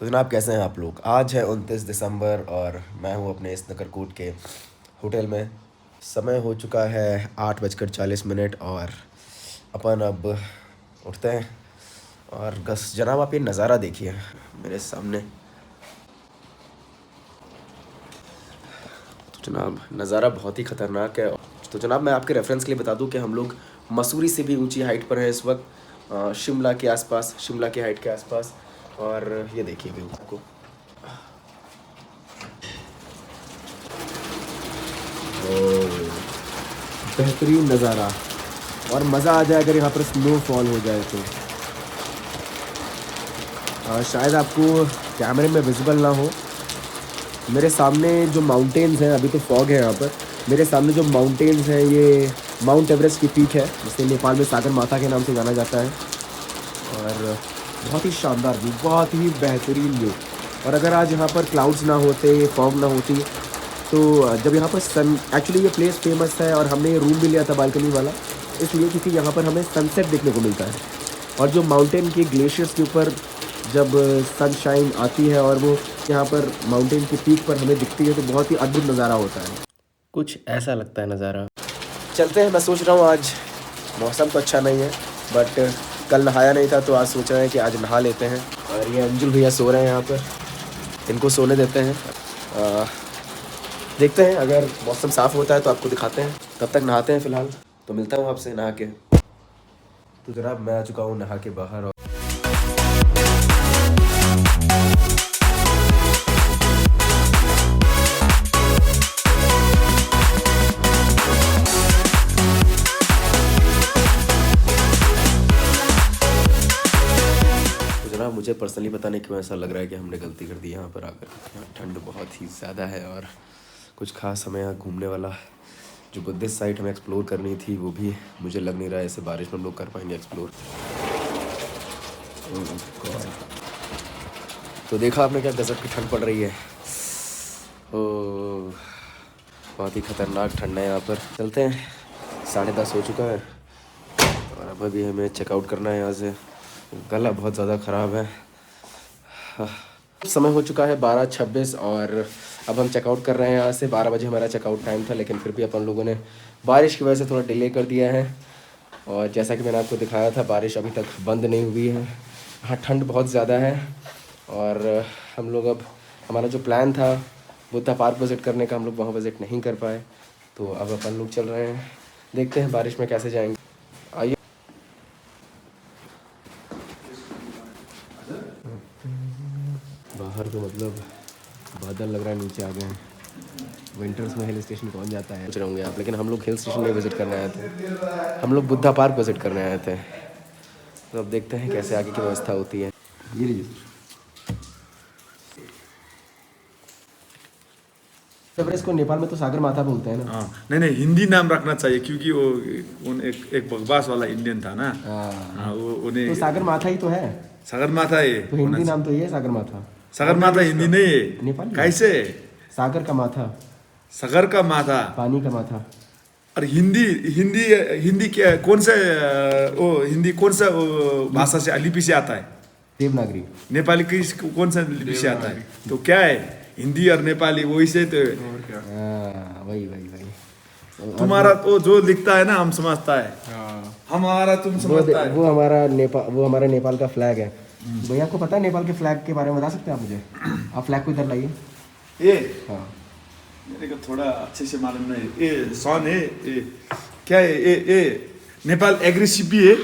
तो जनाब कैसे हैं आप लोग। आज है 29 दिसंबर और मैं हूं अपने इस नकरकोट के होटल में। समय हो चुका है 8:40 और अपन अब उठते हैं। और बस जनाब आप ये नज़ारा देखिए मेरे सामने। तो जनाब नज़ारा बहुत ही ख़तरनाक है। तो जनाब मैं आपके रेफरेंस के लिए बता दूं कि हम लोग मसूरी से भी ऊंची हाइट पर हैं इस वक्त, शिमला के आसपास, शिमला की हाइट के आसपास। और ये देखिए व्यू को, बेहतरीन नज़ारा। और मज़ा आ जाए अगर यहाँ पर स्नोफॉल हो जाए तो। शायद आपको कैमरे में विजिबल ना हो, मेरे सामने जो माउंटेन्स हैं, अभी तो फॉग है यहाँ पर, मेरे सामने जो माउंटेन्स हैं ये माउंट एवरेस्ट की पीक है, जिसे नेपाल में सागर माथा के नाम से जाना जाता है। और बहुत ही शानदार व्यू, बहुत ही बेहतरीन व्यू। और अगर आज यहाँ पर क्लाउड्स ना होते, फॉग ना होती, तो जब यहाँ पर सन, एक्चुअली ये प्लेस फेमस है और हमने ये रूम भी लिया था बालकनी वाला, इसलिए क्योंकि यहाँ पर हमें सनसेट देखने को मिलता है। और जो माउंटेन के ग्लेशियर्स के ऊपर जब सनशाइन आती है और वो यहाँ पर माउंटेन की पीक पर हमें दिखती है, तो बहुत ही अद्भुत नज़ारा होता है। कुछ ऐसा लगता है नज़ारा। चलते हैं। मैं सोच रहा हूँ आज मौसम तो अच्छा नहीं है, बट कल नहाया नहीं था तो आज सोच रहे हैं कि आज नहा लेते हैं। और ये अंजुल भैया सो रहे हैं यहाँ पर, इनको सोने देते हैं। देखते हैं, अगर मौसम साफ़ होता है तो आपको दिखाते हैं। तब तक नहाते हैं फ़िलहाल, तो मिलता हूँ आपसे नहा के। तो जनाब मैं आ चुका हूँ नहा के बाहर। मुझे पर्सनली पता नहीं क्यों ऐसा लग रहा है कि हमने गलती कर दी यहाँ पर आकर। यहाँ ठंड बहुत ही ज़्यादा है और कुछ खास हमें यहाँ घूमने वाला जो बुद्धिस्ट साइट हमें एक्सप्लोर करनी थी वो भी मुझे लग नहीं रहा है ऐसे बारिश में हम लोग कर पाएंगे एक्सप्लोर। तो देखा आपने क्या गजब की ठंड पड़ रही है। ओह बहुत ही ख़तरनाक ठंड है यहाँ पर। चलते हैं, 10:30 हो चुका है और अब अभी हमें चेकआउट करना है यहाँ से। गला बहुत ज़्यादा ख़राब है। समय हो चुका है 12:26 और अब हम चेकआउट कर रहे हैं यहाँ से। 12 बजे हमारा चेकआउट टाइम था, लेकिन फिर भी अपन लोगों ने बारिश की वजह से थोड़ा डिले कर दिया है। और जैसा कि मैंने आपको दिखाया था, बारिश अभी तक बंद नहीं हुई है। हाँ ठंड बहुत ज़्यादा है और हम लोग अब, हमारा जो प्लान था बुद्धा पार्क विज़िट करने का, हम लोग वहाँ विज़िट नहीं कर पाए। तो अब अपन लोग चल रहे हैं, देखते हैं बारिश में कैसे जाएंगे। आइए। बाहर तो मतलब बादल लग रहा है नीचे आ गए हैं। विंटर्स में हिल स्टेशन कौन जाता है, सोच रहे होंगे आप, लेकिन हम लोग हिल स्टेशन में विज़िट करने आए थे। हम लोग बुद्धा पार्क विज़िट करने आए थे। तो अब देखते हैं कैसे आगे की व्यवस्था होती है। ये लीजिए। एवरेस्ट को नेपाल में तो सागर माथा बोलते हैं ना। हाँ नहीं, हिंदी नाम रखना चाहिए क्योंकि वो एक बकवास वाला इंडियन था ना। वो उन्हें तो सागर माथा ही तो है, सागर माथा है तो हिंदी नाम तो ये है सागर माथा। सागर माथा हिंदी नहीं है, नेपाली कैसे? सागर का माथा, सागर का माथा, पानी का माथा। और हिंदी हिंदी हिंदी क्या, कौन सा वो हिंदी कौन सा भाषा से, लिपि से आता है? देवनागरी। नेपाली की कौन सा लिपि से आता है? तो क्या है, हिंदी और नेपाली वही से तो वही वही वही। तुम्हारा तो जो लिखता है ना हम समझता है, हमारा तुम समझता है। वो हमारा नेपाल का फ्लैग है। भैया को पता है नेपाल के फ्लैग के बारे में बता सकते हैं आप मुझे? आप फ्लैग को इधर लाइए। ये हाँ मेरे को थोड़ा अच्छे से मालूम नहीं। ये सन है, ये क्या है? ये नेपाल एग्रेसिव भी है।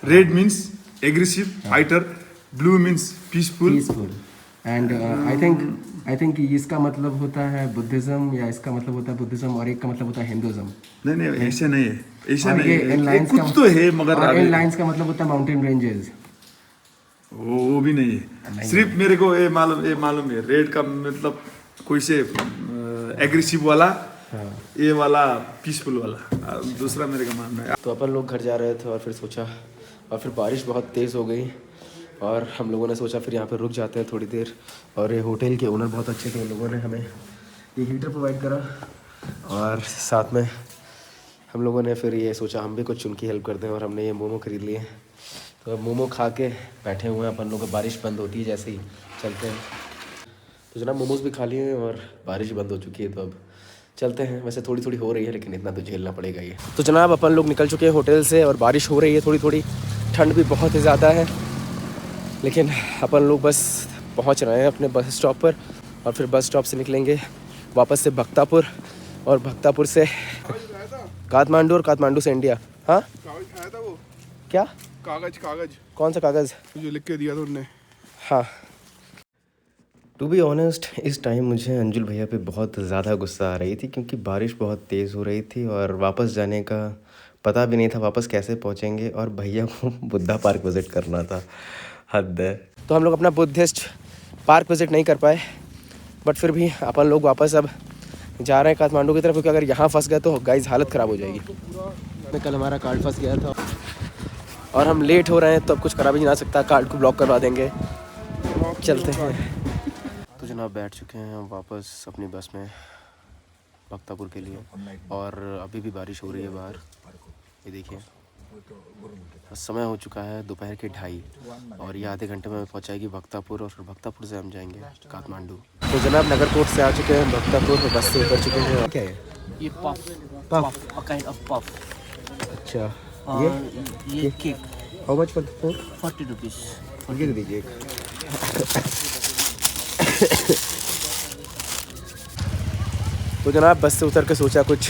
Red means aggressive fighter, blue means peaceful. And I think इसका मतलब होता है बुद्धिज्म, या इसका मतलब होता है बुद्धिज्म और एक का मतलब होता है हिंदुज्म। नहीं ऐसे नहीं है, ऐसा नहीं ये है, कुछ तो है मगर इन लाइंस का मतलब होता है माउंटेन रेंजेस। वो भी नहीं है। सिर्फ मेरे को ये मालूम है, रेड का मतलब कोई से एग्रेसिव वाला, ये वाला पीसफुल वाला, दूसरा मेरे का मानना है। तो अपन लोग घर जा रहे थे और फिर सोचा, और फिर बारिश बहुत तेज़ हो गई और हम लोगों ने सोचा फिर यहाँ पे रुक जाते हैं थोड़ी देर। और ये होटल के ओनर बहुत अच्छे थे, उन लोगों ने हमें ये हीटर प्रोवाइड करा और साथ में हम लोगों ने फिर ये सोचा हम भी कुछ उनकी हेल्प कर दें, और हमने ये मोमो ख़रीद लिए। तो अब मोमो खा के बैठे हुए हैं अपन लोग। बारिश बंद होती है जैसे ही चलते हैं। तो जनाब मोमोज भी खा लिए हैं और बारिश बंद हो चुकी है, तो अब चलते हैं। वैसे थोड़ी थोड़ी हो रही है लेकिन इतना तो झेलना पड़ेगा ये। तो जनाब अपन लोग निकल चुके हैं होटल से और बारिश हो रही है थोड़ी थोड़ी, ठंड भी बहुत ही ज़्यादा है, लेकिन अपन लोग बस पहुंच रहे हैं अपने बस स्टॉप पर और फिर बस स्टॉप से निकलेंगे वापस से भक्तापुर और भक्तापुर से काठमांडू और काठमांडू से इंडिया। हाँ कागज खाया था वो, क्या कागज कौन सा कागज़? जो लिख के दिया था उनने। हाँ, टू बी ऑनेस्ट इस टाइम मुझे अंजुल भैया पे बहुत ज़्यादा गुस्सा आ रही थी, क्योंकि बारिश बहुत तेज़ हो रही थी और वापस जाने का पता भी नहीं था वापस कैसे पहुँचेंगे, और भैया को बुद्धा पार्क विज़िट करना था। हद है। तो हम लोग अपना बुद्धिस्ट पार्क विज़िट नहीं कर पाए, बट फिर भी अपन लोग वापस अब जा रहे हैं काठमांडू की तरफ, क्योंकि अगर यहाँ फंस गए तो गाइस हालत ख़राब हो जाएगी। कल हमारा कार्ड फंस गया था और हम लेट हो रहे हैं, तो अब कुछ करा भी नहीं जा सकता, कार्ड को ब्लॉक करवा देंगे। चलते हैं। तो जनाब बैठ चुके हैं हम वापस अपनी बस में भक्तापुर के लिए, और अभी भी बारिश हो रही है बाहर, ये देखिए। समय हो चुका है दोपहर के 2:30 और ये आधे घंटे में पहुंचाएगी भक्तापुर, और फिर भक्तापुर से हम जाएंगे काठमांडू। तो जनाब नगरकोट से आ चुके हैं भक्तापुर, तो बस से उतर चुके हैं। क्या है ये puff, puff? a kind of puff. अच्छा, और ये cake how much for 40 rupees. ये दे दीजिए। तो जनाब बस से उतर के सोचा कुछ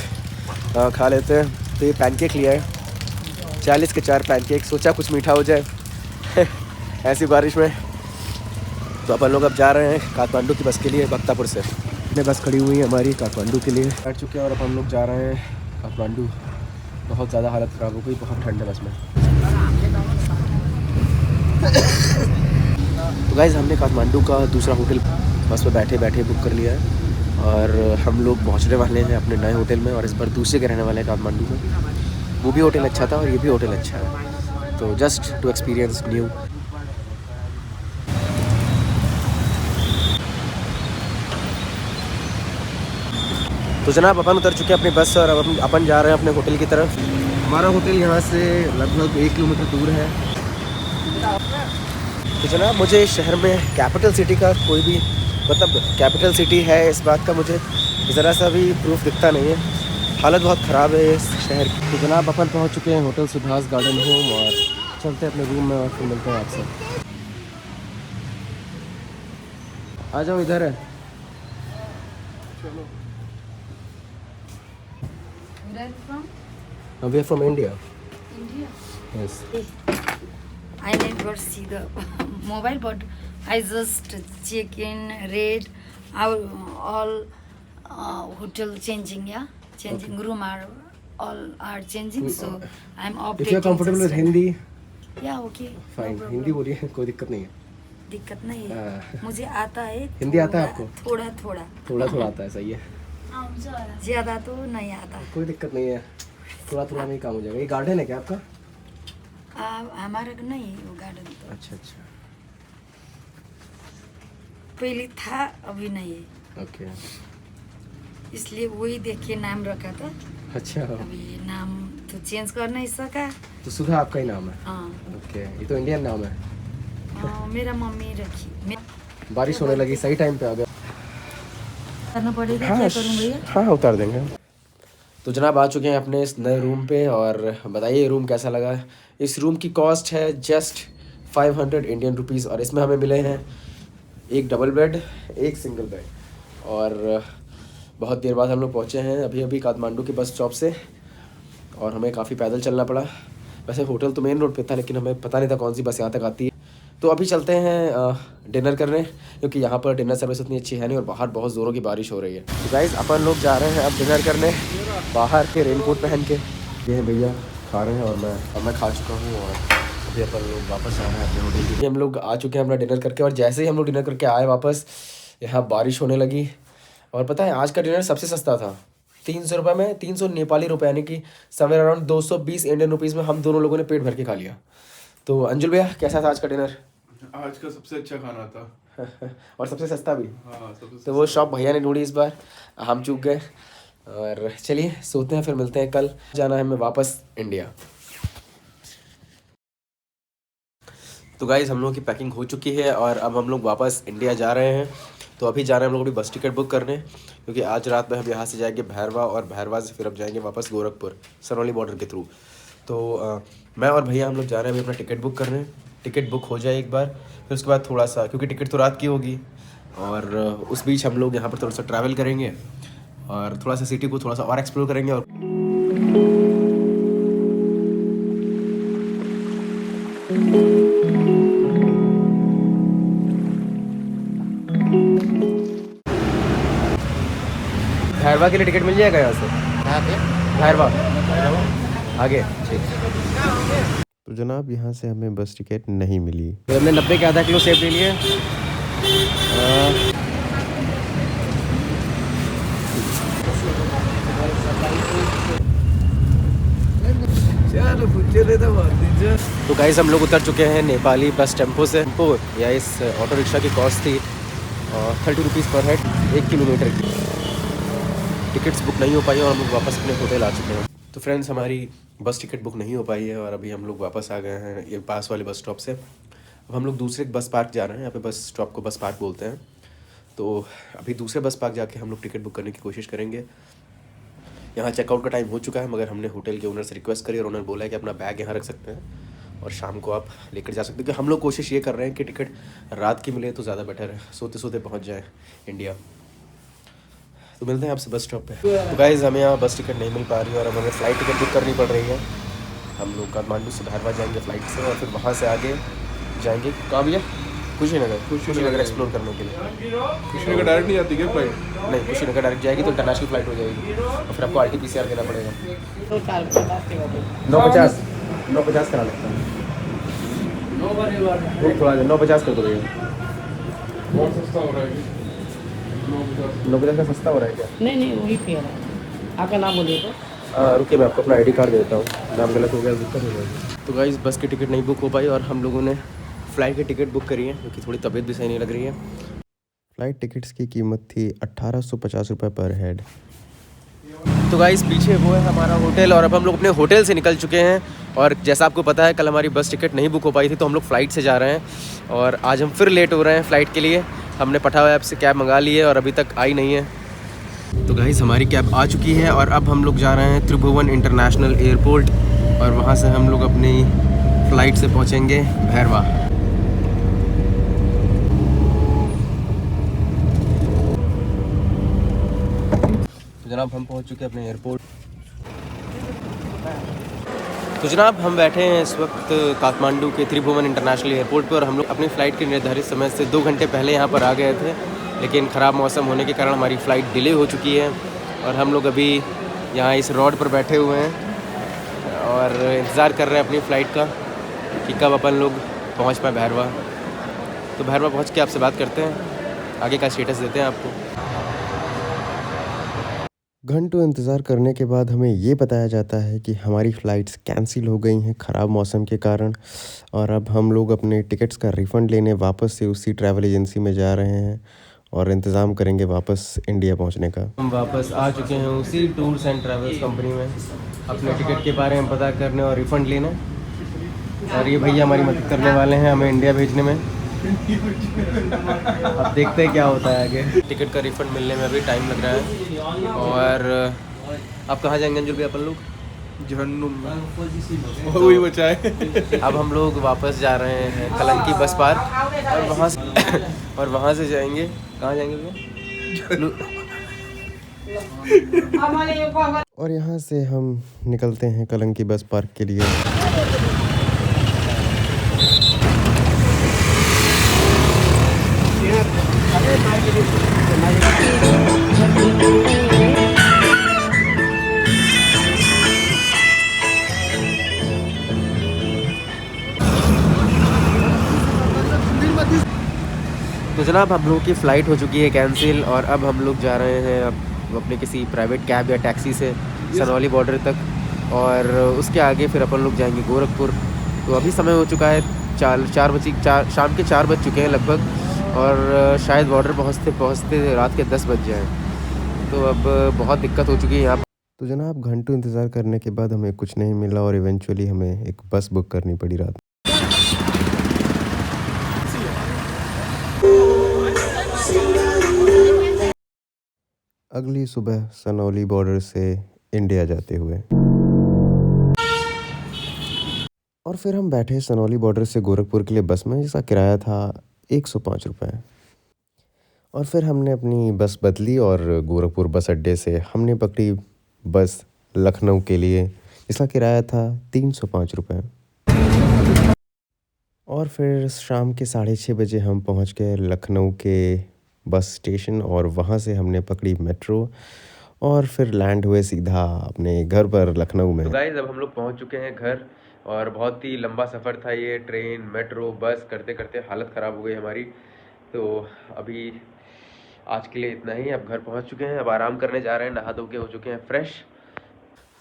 खा लेते हैं, तो ये पैनकेक लिया है, 40 के 4 पैनकेक, सोचा कुछ मीठा हो जाए ऐसी बारिश में। तो अपन लोग अब जा रहे हैं काठमांडू की बस के लिए भक्तापुर से। अपने बस खड़ी हुई है हमारी काठमांडू के लिए, बैठ चुके हैं और अब हम लोग जा रहे हैं काठमांडू। बहुत ज़्यादा हालत ख़राब हो गई, बहुत ठंड है बस में। तो गाइस हमने काठमांडू का दूसरा होटल बस में बैठे बैठे बुक कर लिया है, और हम लोग पहुंचने वाले हैं अपने नए होटल में, और इस बार दूसरे के रहने वाले हैं काठमांडू में। वो भी होटल अच्छा था और ये भी होटल अच्छा है, तो जस्ट टू एक्सपीरियंस न्यू। तो जनाब अपन उतर चुके हैं अपनी बस से और अब अपन जा रहे हैं अपने होटल की तरफ। हमारा होटल यहाँ से लगभग 1 किलोमीटर दूर है। तो जनाब मुझे इस शहर में कैपिटल सिटी का कोई भी मतलब कैपिटल सिटी है इस बात का मुझे ज़रा सा भी प्रूफ दिखता नहीं है। हालत बहुत ख़राब है इस शहर की। तो जनाब अपन पहुँच चुके हैं होटल सुभाष गार्डन होम, और चलते हैं अपने रूम में और फिर मिलते हैं आपसे। आ जाओ इधर है। चलो। Where from? We are from India. India. Yes. I never see the mobile, but I just check in, read our all hotel changing, yeah, changing room are all are changing, so I'm if updating. You are comfortable with just- Hindi Yeah, okay. Fine, No Hindi problem. बोलिए, कोई दिक्कत नहीं है। दिक्कत नहीं है, हाँ। मुझे आता है। हिंदी आता है थोड़ा- आपको? थोड़ा थोड़ा, थोड़ा थोड़ा आता है, सही है, ज्यादा तो नहीं आता। कोई दिक्कत नहीं है, थोड़ा थोड़ा में ही काम हो जाएगा। ये गार्डन है क्या आपका? हमारा नहीं है वो गार्डन, तो अच्छा अच्छा, पहले था अभी नहीं है, ओके। इसलिए वही देख के नाम रखा था। अच्छा, अभी नाम तो चेंज कर नहीं सका। तो सुधा आपका ही नाम है? हाँ, ओके, ये तो इंडियन नाम है। मेरा मम्मी रखी। बारिश होने लगी, सही टाइम पे आ गया। करना पड़ेगा, हाँ क्या करूँ भैया? हाँ उतार देंगे। तो जनाब आ चुके हैं अपने इस नए रूम पे, और बताइए रूम कैसा लगा। इस रूम की कॉस्ट है जस्ट 500 इंडियन रुपीज़, और इसमें हमें मिले हैं एक डबल बेड, एक सिंगल बेड, और बहुत देर बाद हम लोग पहुँचे हैं अभी अभी काठमांडू के बस स्टॉप से, और हमें काफ़ी पैदल चलना पड़ा। वैसे होटल तो मेन रोड पे था, लेकिन हमें पता नहीं था कौन सी बस यहाँ तक आती है। तो अभी चलते हैं डिनर करने, क्योंकि यहाँ पर डिनर सर्विस उतनी अच्छी है नहीं और बाहर बहुत ज़ोरों की बारिश हो रही है। तो गाइस अपन लोग जा रहे हैं अब डिनर करने बाहर के रेनकोट पहन के। ये हैं भैया खा रहे हैं, और मैं खा चुका हूँ, और अभी अपन लोग वापस आ रहे हैं अपने होटल के। हम लोग आ चुके हैं अपना डिनर करके, और जैसे ही हम लोग डिनर करके आए वापस, यहाँ बारिश होने लगी। और पता है आज का डिनर सबसे सस्ता था, 300 रुपये में, 300 नेपाली रुपये, यानी कि समवेयर अराउंड 220 इंडियन रुपीज़ में हम दोनों लोगों ने पेट भर के खा लिया। तो अंजुल भैया कैसा था आज का डिनर? आज का सबसे अच्छा खाना था और सबसे सस्ता भी। हाँ, सबसे तो वो शॉप भैया ने ढूंढी, इस बार हम चूक गए। और चलिए सोते हैं, फिर मिलते हैं कल। जाना है हमें वापस इंडिया। तो गाइज़ हम लोगों की पैकिंग हो चुकी है और अब हम लोग वापस इंडिया जा रहे हैं। तो अभी जा रहे हैं हम लोग अपनी बस टिकट बुक करने, क्योंकि आज रात में हम यहाँ से जाएंगे भैरवा और भैरवा से फिर अब जाएंगे वापस गोरखपुर सरौली बॉर्डर के थ्रू। तो मैं और भैया हम लोग जा रहे हैं अभी अपना टिकट बुक करने। टिकट बुक हो जाए एक बार, फिर उसके बाद थोड़ा सा, क्योंकि टिकट तो रात की होगी, और उस बीच हम लोग यहाँ पर थोड़ा सा ट्रैवल करेंगे और थोड़ा सा सिटी को थोड़ा सा और एक्सप्लोर करेंगे। और भैरवा के लिए टिकट मिल जाएगा यहाँ से? भैरवा आगे, ठीक। तो जनाब यहाँ से हमें बस टिकट नहीं मिली। तो हमने 90 के आधा किलो सेब ले लिए। तो गाइस हम लोग उतर चुके हैं नेपाली बस टेम्पो से। टेम्पो या इस ऑटो रिक्शा की कॉस्ट थी 30 रुपीज़ पर हेड 1 किलोमीटर की। टिकट्स बुक नहीं हो पाई और हम लोग वापस अपने होटल आ चुके हैं। तो फ्रेंड्स हमारी बस टिकट बुक नहीं हो पाई है और अभी हम लोग वापस आ गए हैं ये पास वाले बस स्टॉप से। अब हम लोग दूसरे बस पार्क जा रहे हैं। यहाँ पे बस स्टॉप को बस पार्क बोलते हैं। तो अभी दूसरे बस पार्क जाके हम लोग टिकट बुक करने की कोशिश करेंगे। यहाँ चेकआउट का टाइम हो चुका है, मगर हमने होटल के ओनर से रिक्वेस्ट करी और उन्होंने बोला है कि अपना बैग यहाँ रख सकते हैं और शाम को आप लेकर जा सकते हैं। क्योंकि हम लोग कोशिश ये कर रहे हैं कि टिकट रात की मिले तो ज़्यादा बेटर है, सोते सोते पहुँच जाए इंडिया। तो मिलते हैं आपसे बस स्टॉप पे। तो गाइज़ हमें यहाँ बस टिकट नहीं मिल पा रही है और अब हमें फ़्लाइट टिकट बुक करनी पड़ रही है। हम लोग काठमांडू से भैरवा जाएंगे फ़्लाइट से और फिर वहाँ से आगे जाएंगे कहाँ भैया? कुशीनगर एक्सप्लोर करने के लिए। कुशीनगर डायरेक्ट नहीं आती क्या फ्लाइट? नहीं, कुशीनगर डायरेक्ट जाएगी तो इंटरनेशनल फ़्लाइट हो जाएगी और फिर आपको RT-PCR देना पड़ेगा। 950 करा लेता हूँ। थोड़ा 950 कर दो भैया। बहुत सस्ता हो रहा है 950 का सस्ता हो रहा है क्या? नहीं वही फेयर है। आपका नाम बोलिए तो। रुकिए मैं आपको अपना ID कार्ड देता हूँ, नाम गलत हो गया दिक्कत हो जाएगी। तो गाइस बस की टिकट नहीं बुक हो पाई और हम लोगों ने फ़्लाइट की टिकट बुक करी है, क्योंकि थोड़ी तबीयत भी सही नहीं लग रही है। फ़्लाइट टिकट्स की कीमत थी 1850 रुपये पर हेड। तो गाइस पीछे वो है हमारा होटल और अब हम लोग अपने होटल से निकल चुके हैं। और जैसा आपको पता है कल हमारी बस टिकट नहीं बुक हो पाई थी, तो हम लोग फ़्लाइट से जा रहे हैं और आज हम फिर लेट हो रहे हैं फ़्लाइट के लिए। हमने पठावा ऐप से कैब मंगा ली है और अभी तक आई नहीं है। तो गाइस हमारी कैब आ चुकी है और अब हम लोग जा रहे हैं त्रिभुवन इंटरनेशनल एयरपोर्ट और वहाँ से हम लोग अपनी फ़्लाइट से पहुँचेंगे भैरवा। तो जनाब हम पहुँच चुके हैं अपने एयरपोर्ट। तो जनाब हम बैठे हैं इस वक्त काठमांडू के त्रिभुवन इंटरनेशनल एयरपोर्ट पर और हम लोग अपनी फ़्लाइट के निर्धारित समय से 2 घंटे पहले यहाँ पर आ गए थे, लेकिन ख़राब मौसम होने के कारण हमारी फ़्लाइट डिले हो चुकी है और हम लोग अभी यहाँ इस रोड पर बैठे हुए हैं और इंतज़ार कर रहे हैं अपनी फ़्लाइट का कि कब अपन लोग पहुँच पाए भैरवा। तो भैरवा पहुँच के आपसे बात करते हैं, आगे का स्टेटस देते हैं आपको। घंटों इंतज़ार करने के बाद हमें ये बताया जाता है कि हमारी फ़्लाइट्स कैंसिल हो गई हैं ख़राब मौसम के कारण और अब हम लोग अपने टिकट्स का रिफ़ंड लेने वापस से उसी ट्रैवल एजेंसी में जा रहे हैं और इंतज़ाम करेंगे वापस इंडिया पहुंचने का। हम वापस आ चुके हैं उसी टूर्स एंड ट्रैवल्स कंपनी में अपने टिकट के बारे में पता करने और रिफ़ंड लेने, और ये भैया हमारी मदद करने वाले हैं हमें इंडिया भेजने में। अब देखते हैं क्या होता है आगे। टिकट का रिफ़ंड मिलने में अभी टाइम लग रहा है। और आप कहाँ जाएंगे अंजुल भैया अपन लोग? जहन्नुम वही बचा है। अब हम लोग वापस जा रहे हैं कलंकी बस पार्क और वहाँ से जाएंगे, कहाँ जाएंगे भैया? और यहाँ से हम निकलते हैं कलंकी बस पार्क के लिए। तो जनाब हम लोगों की फ़्लाइट हो चुकी है कैंसिल और अब हम लोग जा रहे हैं अपने किसी प्राइवेट कैब या टैक्सी से सरौली बॉर्डर तक और उसके आगे फिर अपन लोग जाएंगे गोरखपुर। तो अभी समय हो चुका है शाम के 4 बज चुके हैं लगभग और शायद बॉर्डर पहुँचते रात के 10 बज जाएँ। तो अब बहुत दिक्कत हो चुकी है यहाँ। तो जनाब घंटों इंतज़ार करने के बाद हमें कुछ नहीं मिला और इवेंचुअली हमें एक बस बुक करनी पड़ी रात। अगली सुबह सनौली बॉर्डर से इंडिया जाते हुए। और फिर हम बैठे सनौली बॉर्डर से गोरखपुर के लिए बस में, जिसका किराया था 105 रुपये। और फिर हमने अपनी बस बदली और गोरखपुर बस अड्डे से हमने पकड़ी बस लखनऊ के लिए, जिसका किराया था 305 रुपये। और फिर शाम के 6:30 बजे हम पहुंच गए लखनऊ के बस स्टेशन और वहां से हमने पकड़ी मेट्रो और फिर लैंड हुए सीधा अपने घर पर लखनऊ में। तो गाइस अब हम लोग पहुंच चुके हैं घर और बहुत ही लंबा सफ़र था ये, ट्रेन मेट्रो बस करते करते हालत ख़राब हो गई हमारी। तो अभी आज के लिए इतना ही, अब घर पहुंच चुके हैं, अब आराम करने जा रहे हैं, नहा धो के हो चुके हैं फ्रेश।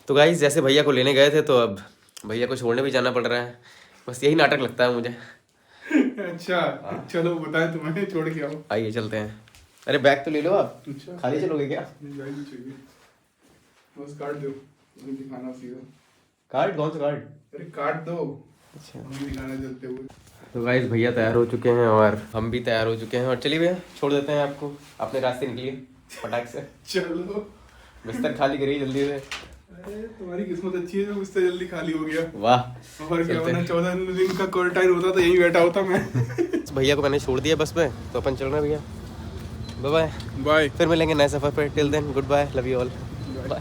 तो गाइस जैसे भैया को लेने गए थे तो अब भैया को छोड़ने भी जाना पड़ रहा है, बस यही नाटक लगता है मुझे। अच्छा चलो बताएं तुम्हें, छोड़ के आओ। आइए चलते हैं। अरे बैग तो ले लो आप, अच्छा खाली चलोगे क्या? बैग नहीं चाहिए, बस कार्ड दो, हमें दिखाना सीधा। कार्ड? कौन सा कार्ड? अरे कार्ड दो, अच्छा हमें दिखाना चलते हुए। तो गाइस भैया तैयार हो चुके हैं और हम भी तैयार हो चुके हैं और चलिए भैया छोड़ देते हैं आपको, अपने रास्ते निकलिए फटाक से। चलो बिस्तर खाली करिए जल्दी से। अरे तुम्हारी किस्मत अच्छी है जो मुझसे जल्दी खाली हो गया। वाह और क्या होना, 14 दिन का क्वारंटाइन होता तो यहीं बैठा होता मैं। भैया को मैंने छोड़ दिया बस में, तो अपन चल रहे हैं भैया। बाय बाय, बाय, फिर मिलेंगे नए सफ़र पे। Till then goodbye, love you all, bye.